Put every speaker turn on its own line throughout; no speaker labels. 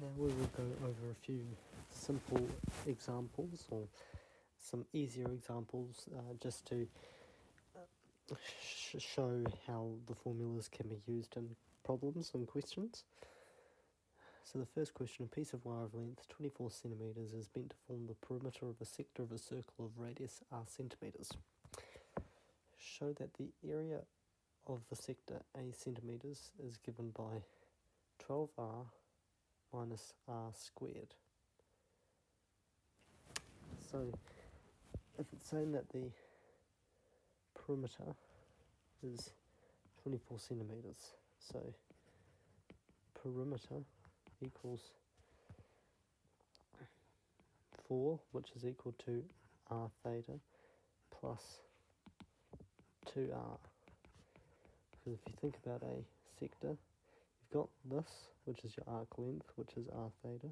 Now we will go over a few simple examples or some easier examples just to show how the formulas can be used in problems and questions. So the first question, a piece of wire of length 24 centimetres is meant to form the perimeter of a sector of a circle of radius r centimetres. Show that the area of the sector a centimetres is given by 12r minus r squared. So if it's saying that the perimeter is 24 centimetres, so perimeter equals 4, which is equal to r theta plus 2r. Because if you think about a sector, you've got this, which is your arc length, which is r theta,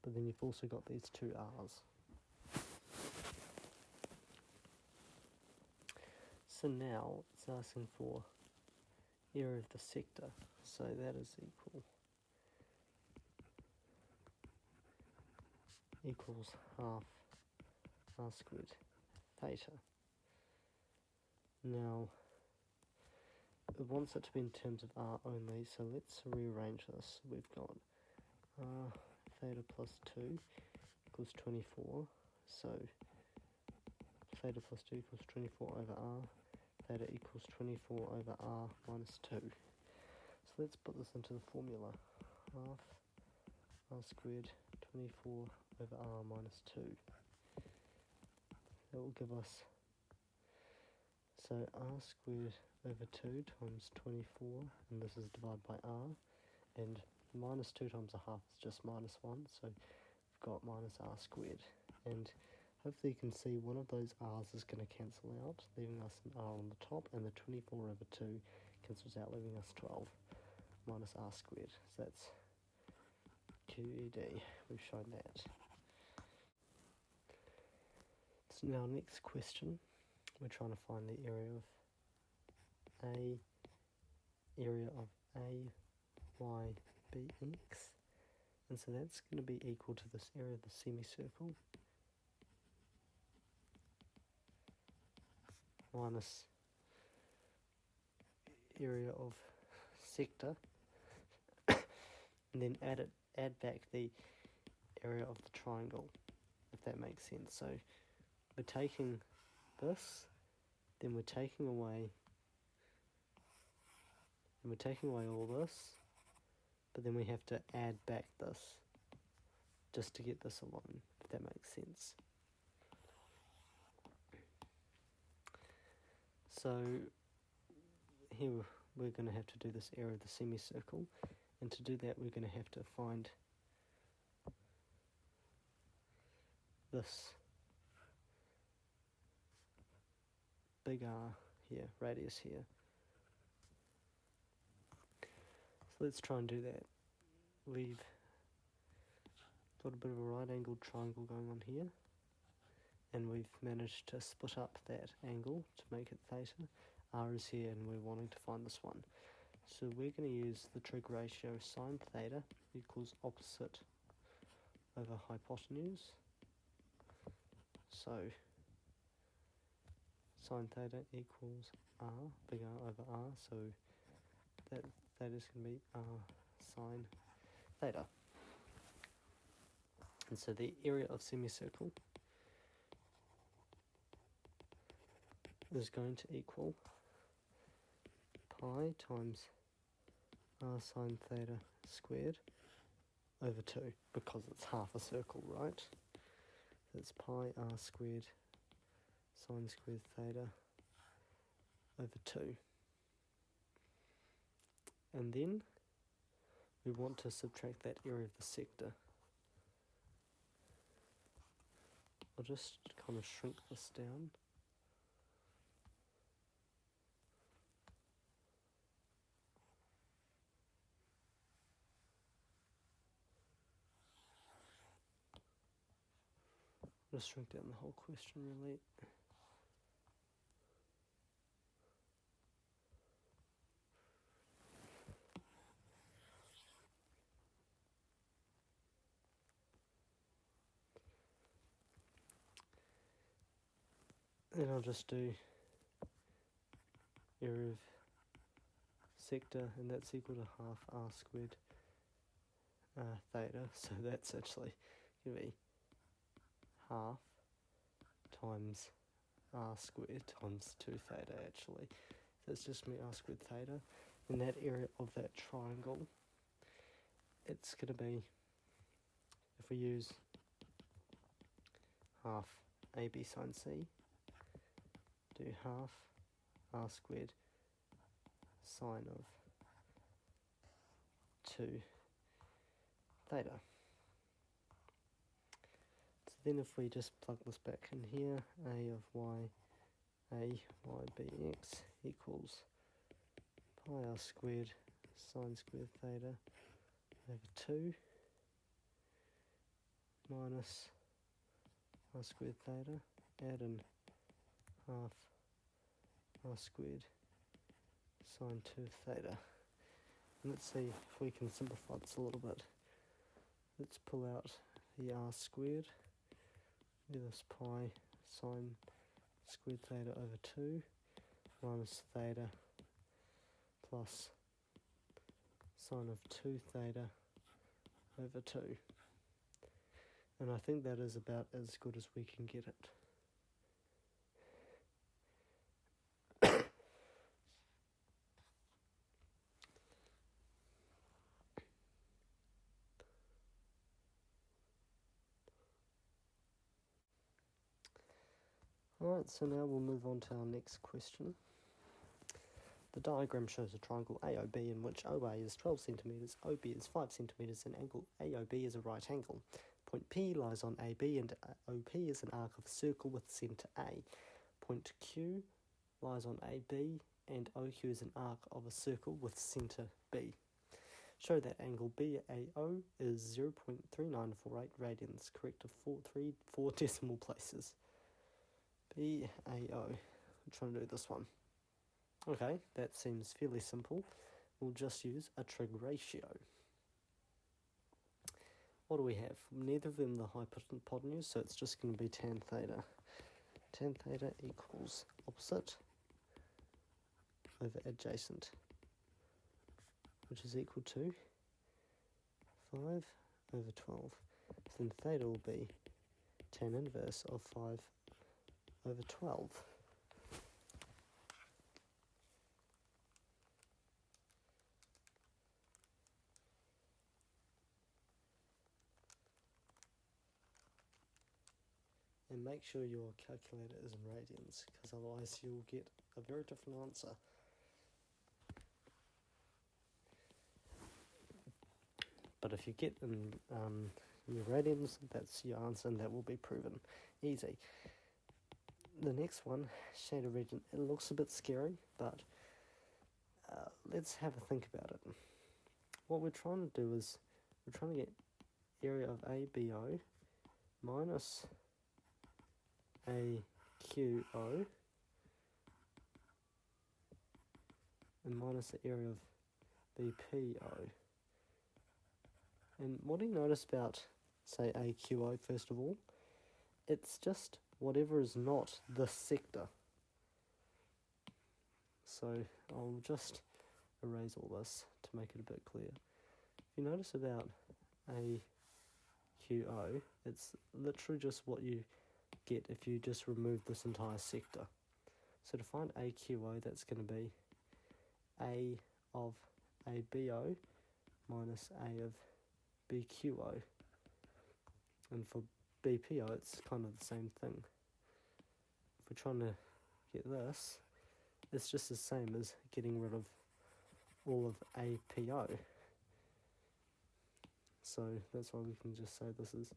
but then you've also got these two r's. So now it's asking for area of the sector, so that is equals half r squared theta. Now it wants it to be in terms of r only, so let's rearrange this. We've got r theta plus 2 equals 24, so theta plus 2 equals 24 over r, theta equals 24 over r minus 2. So let's put this into the formula. Half r squared 24 over r minus 2. That will give us, so r squared over 2 times 24, and this is divided by r, and minus 2 times a half is just minus 1, so we've got minus r squared, and hopefully you can see one of those r's is going to cancel out, leaving us an r on the top, and the 24 over 2 cancels out, leaving us 12 minus r squared. So that's QED. We've shown that. So now next question, we're trying to find the area of A y, b, x, and so that's going to be equal to this area of the semicircle minus area of sector, and then add back the area of the triangle, if that makes sense. So we're taking this, then we're taking away all this, but then we have to add back this just to get this alone, if that makes sense. So here we're going to have to do this area of the semicircle, and to do that we're going to have to find this big R here, radius here. So let's try and do that. We've got a bit of a right angled triangle going on here, and we've managed to split up that angle to make it theta. R is here and we're wanting to find this one. So we're going to use the trig ratio sine theta equals opposite over hypotenuse. So sine theta equals r, big R over r, so that is going to be r sine theta. And so the area of semicircle is going to equal pi times r sine theta squared over 2, because it's half a circle, right? That's pi r squared sine squared theta over 2. And then we want to subtract that area of the sector. I'll just kind of shrink this down. Just shrink down the whole question really. Then I'll just do area of sector, and that's equal to half r squared theta. So that's actually going to be half times r squared times 2 theta actually. So it's just going to be r squared theta. In that area of that triangle, it's going to be, if we use half AB sine C, do half r squared sine of 2 theta. So then if we just plug this back in here, a of y, bx equals pi r squared sine squared theta over 2 minus r squared theta, add in half r squared sine 2 theta. And let's see if we can simplify this a little bit. Let's pull out the r squared, do this pi sine squared theta over 2 minus theta plus sine of 2 theta over 2. And I think that is about as good as we can get it. Alright, so now we'll move on to our next question. The diagram shows a triangle AOB in which OA is 12 centimetres, OB is 5 centimetres, and angle AOB is a right angle. Point P lies on AB and OP is an arc of a circle with centre A. Point Q lies on AB and OQ is an arc of a circle with centre B. Show that angle BAO is 0.3948 radians, correct to 4 decimal places. BAO. I'm trying to do this one. Okay, that seems fairly simple. We'll just use a trig ratio. What do we have? Neither of them the hypotenuse, so it's just going to be tan theta. Tan theta equals opposite over adjacent, which is equal to 5 over 12. So then theta will be tan inverse of 5 over 12. And make sure your calculator is in radians, because otherwise you'll get a very different answer. But if you get in your radians, that's your answer, and that will be proven easy. The next one, shaded region, it looks a bit scary, but let's have a think about it. What we're trying to do is, we're trying to get area of ABO minus AQO and minus the area of BPO. And what do you notice about, say, AQO first of all? It's just whatever is not this sector. So I'll just erase all this to make it a bit clear. If you notice about AQO, it's literally just what you get if you just remove this entire sector. So to find AQO, that's going to be A of ABO minus A of BQO. And for BPO, it's kind of the same thing. If we're trying to get this, it's just the same as getting rid of all of APO. So that's why we can just say this is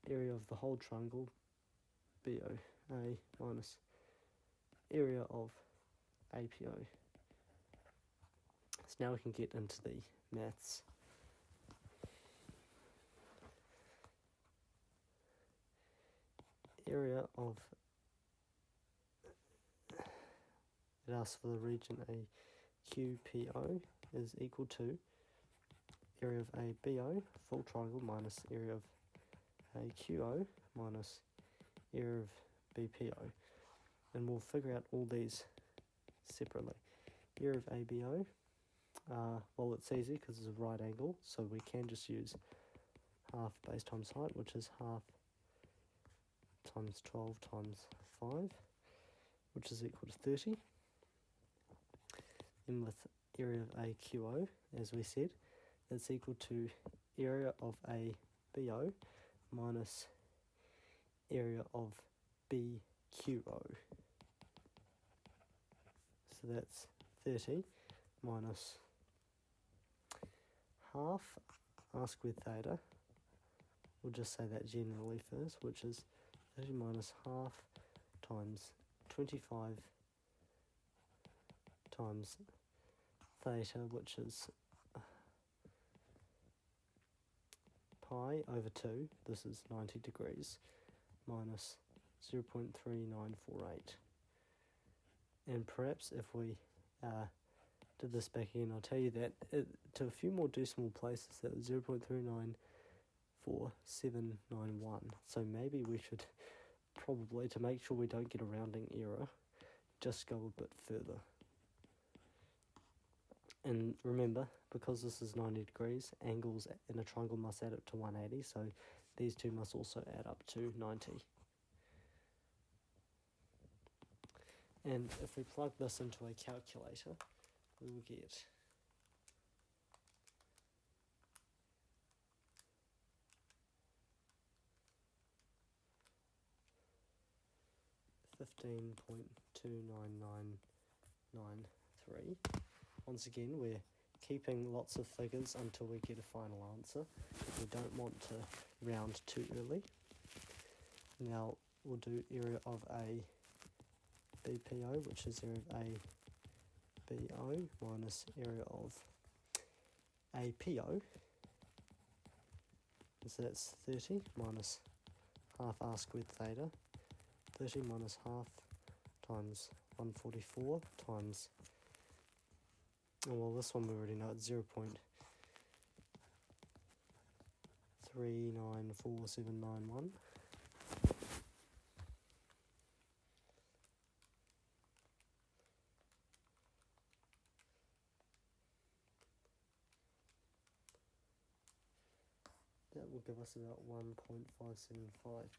area of the whole triangle, BO, A minus area of APO. So now we can get into the maths. Area of, it asks for the region AQPO is equal to area of ABO, full triangle, minus area of AQO minus area of BPO. And we'll figure out all these separately. Area of ABO, well, it's easy because it's a right angle, so we can just use half base times height, which is half times 12 times 5, which is equal to 30. Then with area of AQO, as we said, that's equal to area of ABO minus area of BQO. So that's 30 minus half r squared theta. We'll just say that generally first, which is 30 minus half times 25 times theta, which is pi over 2, this is 90 degrees, minus 0.3948. And perhaps if we did this back again, I'll tell you that to a few more decimal places, that was 0.394791. So maybe we should probably, to make sure we don't get a rounding error, just go a bit further. And remember, because this is 90 degrees, angles in a triangle must add up to 180, so these two must also add up to 90. And if we plug this into a calculator, we will get 15.29993. Once again, we're keeping lots of figures until we get a final answer. We don't want to round too early. Now we'll do area of a BPO, which is area of a BO minus area of APO. So that's 30 minus half r squared theta. 30 minus half times 144 times, oh, well, this one we already know, it's 0.394791. That will give us about 1.575.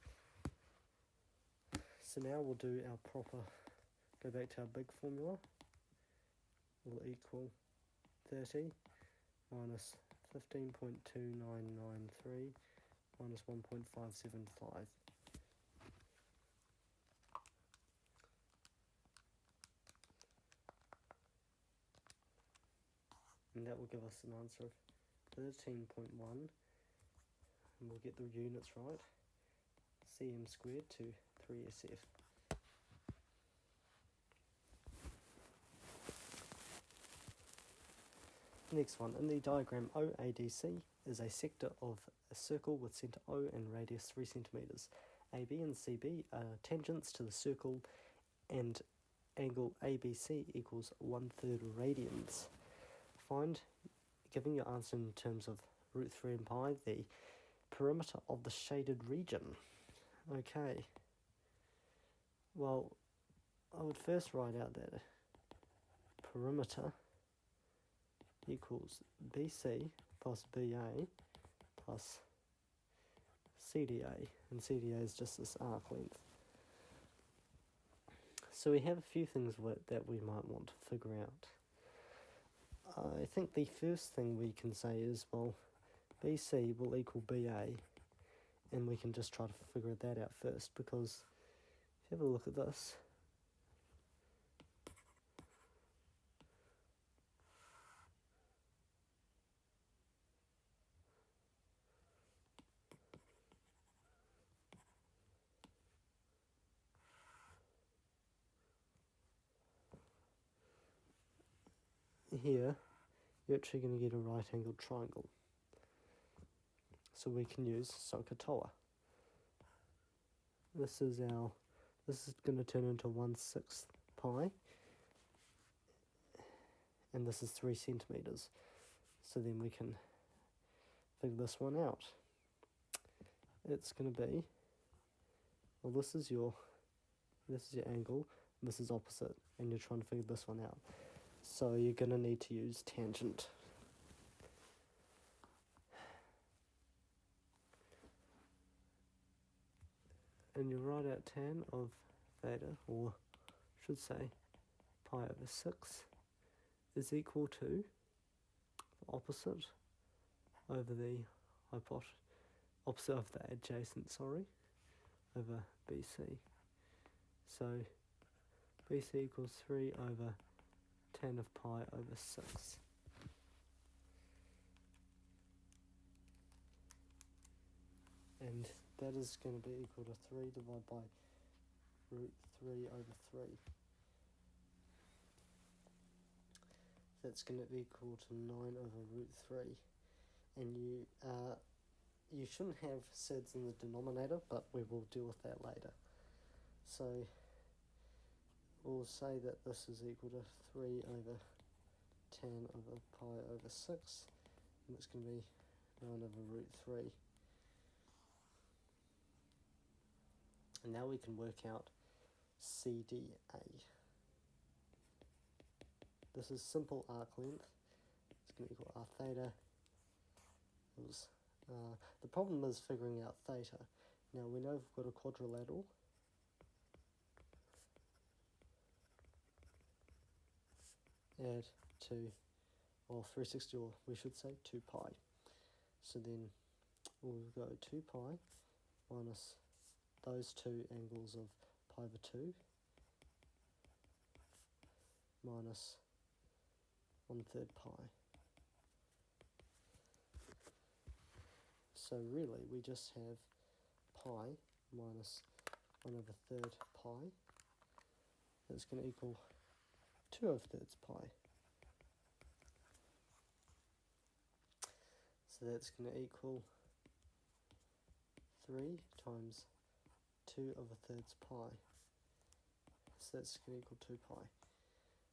So now we'll do our proper, go back to our big formula, will equal 30 minus 15.2993 minus 1.575. And that will give us an answer of 13.1, and we'll get the units right, cm squared to 3SF. Next one, in the diagram OADC is a sector of a circle with centre O and radius 3 centimetres. AB and CB are tangents to the circle, and angle ABC equals 1/3 radians. Find, giving your answer in terms of root 3 and pi, the perimeter of the shaded region. Okay, well, I would first write out that perimeter equals BC plus BA plus CDA, and CDA is just this arc length. So we have a few things that we might want to figure out. I think the first thing we can say is, well, BC will equal BA, and we can just try to figure that out first, because if you have a look at this, here you're actually going to get a right angled triangle. So we can use SOHCAHTOA. This is going to turn into 1/6 pi, and this is 3 centimetres. So then we can figure this one out. It's going to be, well, this is your this is your angle, this is opposite, and you're trying to figure this one out. So you're going to need to use tangent. And you write out tan of theta, or should say pi over 6, is equal to the opposite over the opposite of the adjacent, over BC. So BC equals 3 over tan of pi over 6. And that is going to be equal to 3 divided by root 3 over 3. That's going to be equal to 9 over root 3. And you shouldn't have sids in the denominator, but we will deal with that later. So we'll say that this is equal to 3 over tan over pi over 6, and it's going to be 9 over root 3. And now we can work out CDA. This is simple arc length. It's going to equal r theta. The problem is figuring out theta. Now we know we've got a quadrilateral. Add to, 360, or we should say 2 pi. So then we'll go 2 pi minus those two angles of pi over 2 minus 1/3 pi. So really we just have pi minus 1/3 pi. That's going to equal 2/3 pi. So that's going to equal 3 times 2/3 pi. So that's going to equal 2 pi.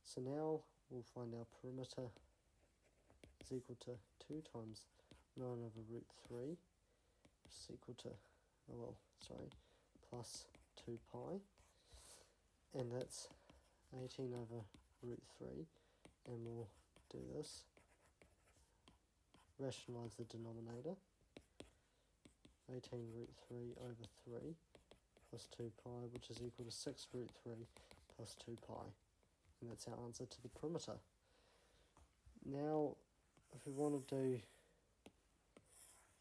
So now we'll find our perimeter is equal to 2 times 9 over root 3, which is equal to, plus 2 pi. And that's 18 over root 3. And we'll do this. Rationalise the denominator. 18 root 3 over 3 plus 2 pi, which is equal to 6 root 3 plus 2 pi. And that's our answer to the perimeter. Now, if we want to do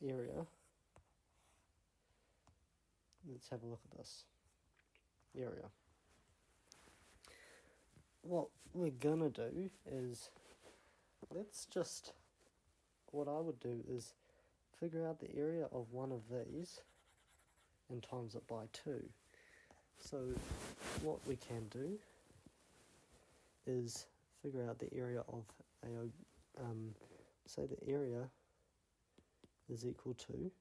area, let's have a look at this. Area. What we're going to do is, what I would do is figure out the area of one of these and times it by 2. So what we can do is figure out the area of say the area is equal to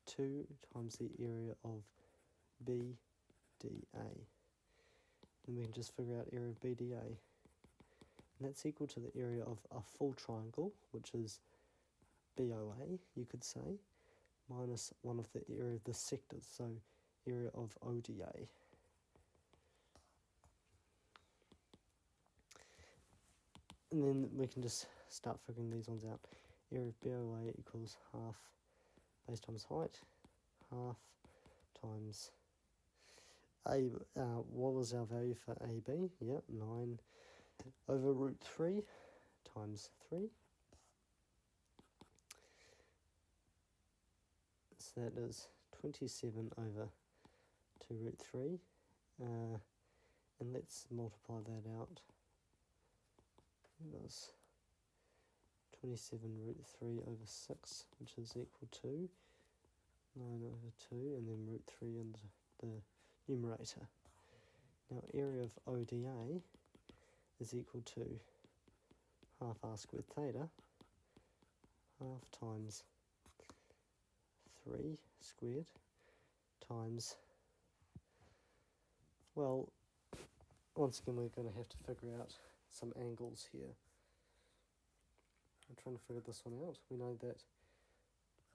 2 times the area of BDA. And we can just figure out area of BDA. And that's equal to the area of a full triangle, which is BOA, you could say, minus one of the area of the sectors, so area of ODA. And then we can just start figuring these ones out. Area of BOA equals half base times height, half times what was our value for AB? Yep, 9 over root 3 times 3. So that is 27 over 2 root 3. And let's multiply that out. It was 27 root 3 over 6, which is equal to 9 over 2, and then root 3 in the numerator. Now area of ODA is equal to half r squared theta, half times 3 squared times, once again we're going to have to figure out some angles here. I'm trying to figure this one out. We know that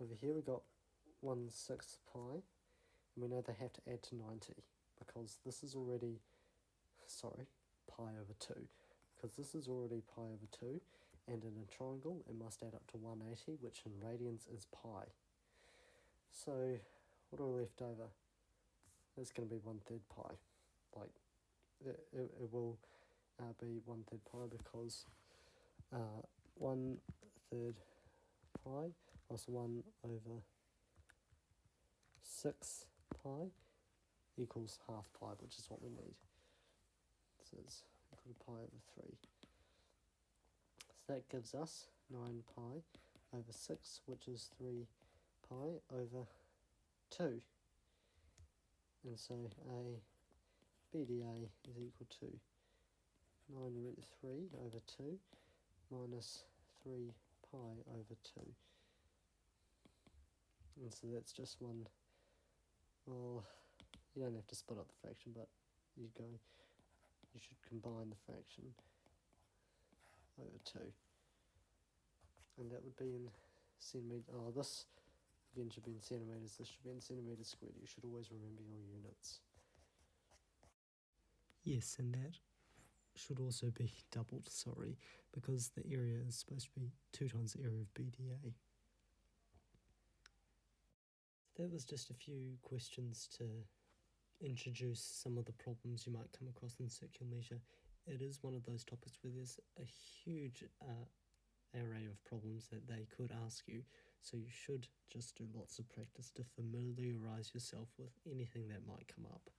over here we got 1/6 pi, and we know they have to add to 90 because this is already pi over 2, because this is already pi over 2, and in a triangle it must add up to 180, which in radians is pi. So what are we left over? It's going to be 1/3 pi. Like, it will be 1/3 pi, because 1/3 pi plus 1 over 6 pi equals half pi, which is what we need. So it's equal to pi over 3. So that gives us 9 pi over 6, which is 3 pi over 2. And so a BDA is equal to 9 root 3 over 2 minus 3 pi over 2. And so that's just one. Well, you don't have to split up the fraction, but you should combine the fraction over 2. And that would be in centimetres. Oh, this again should be in centimetres. This should be in centimetres squared. You should always remember your units. Yes, and that should also be doubled, because the area is supposed to be 2 times the area of BDA. That was just a few questions to introduce some of the problems you might come across in circular measure. It is one of those topics where there's a huge array of problems that they could ask you, so you should just do lots of practice to familiarise yourself with anything that might come up.